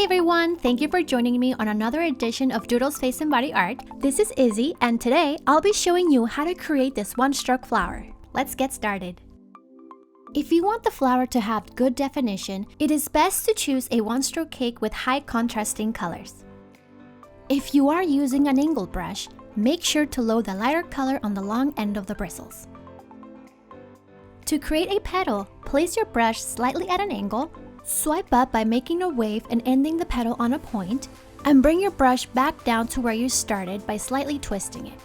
everyone, thank you for joining me on another edition of Doodle's Face and Body Art. This is Izzy, and today I'll be showing you how to create this one-stroke flower. Let's get started. If you want the flower to have good definition, it is best to choose a one-stroke cake with high contrasting colors. If you are using an angled brush, make sure to load the lighter color on the long end of the bristles. To create a petal, place your brush slightly at an angle, swipe up by making a wave and ending the petal on a point, and bring your brush back down to where you started by slightly twisting it.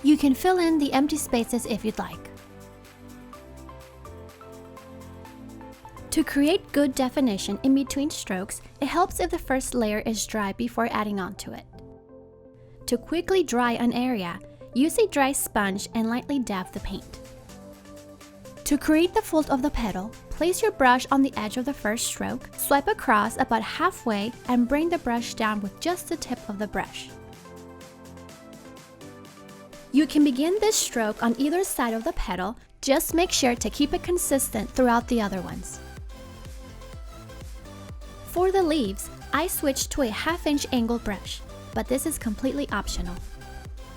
You can fill in the empty spaces if you'd like. To create good definition in between strokes, it helps if the first layer is dry before adding onto it. To quickly dry an area, use a dry sponge and lightly dab the paint. To create the fold of the petal, place your brush on the edge of the first stroke, swipe across about halfway, and bring the brush down with just the tip of the brush. You can begin this stroke on either side of the petal, just make sure to keep it consistent throughout the other ones. For the leaves, I switched to a 1/2-inch angle brush, but this is completely optional.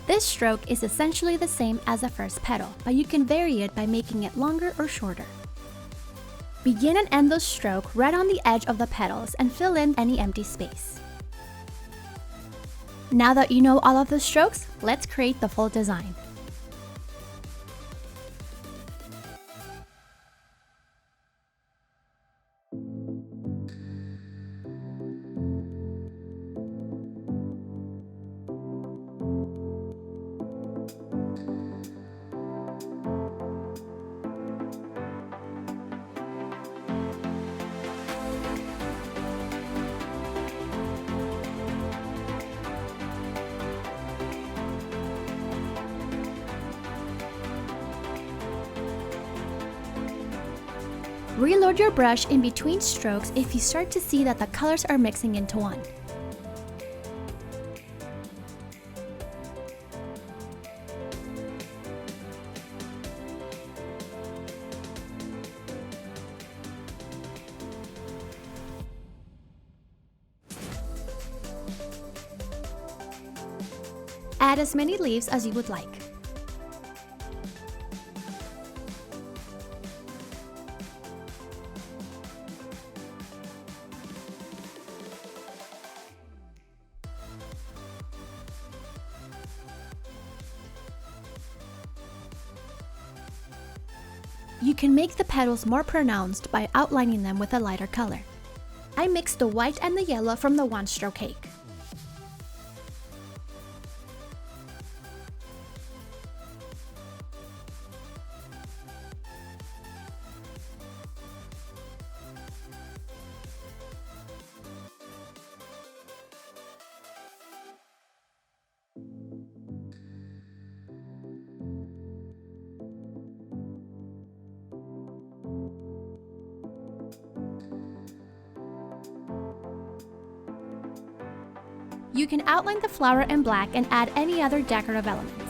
This stroke is essentially the same as the first petal, but you can vary it by making it longer or shorter. Begin and end the stroke right on the edge of the petals and fill in any empty space. Now that you know all of the strokes, let's create the full design. Reload your brush in between strokes if you start to see that the colors are mixing into one. Add as many leaves as you would like. You can make the petals more pronounced by outlining them with a lighter color. I mixed the white and the yellow from the one-stroke cake. You can outline the flower in black and add any other decorative elements.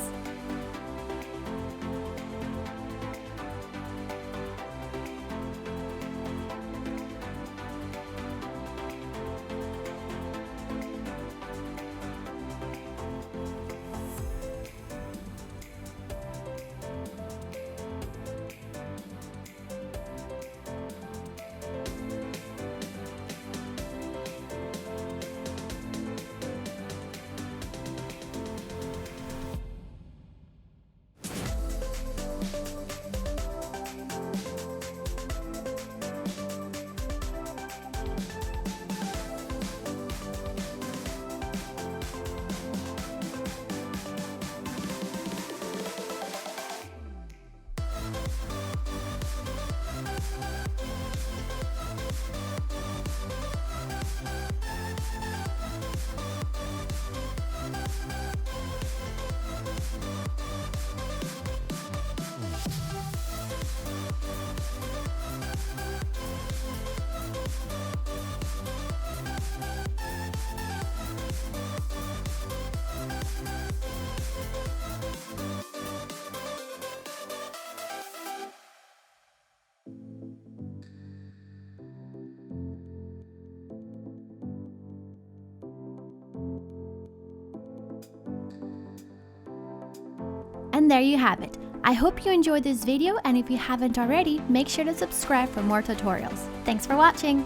And there you have it. I hope you enjoyed this video, and if you haven't already, make sure to subscribe for more tutorials. Thanks for watching!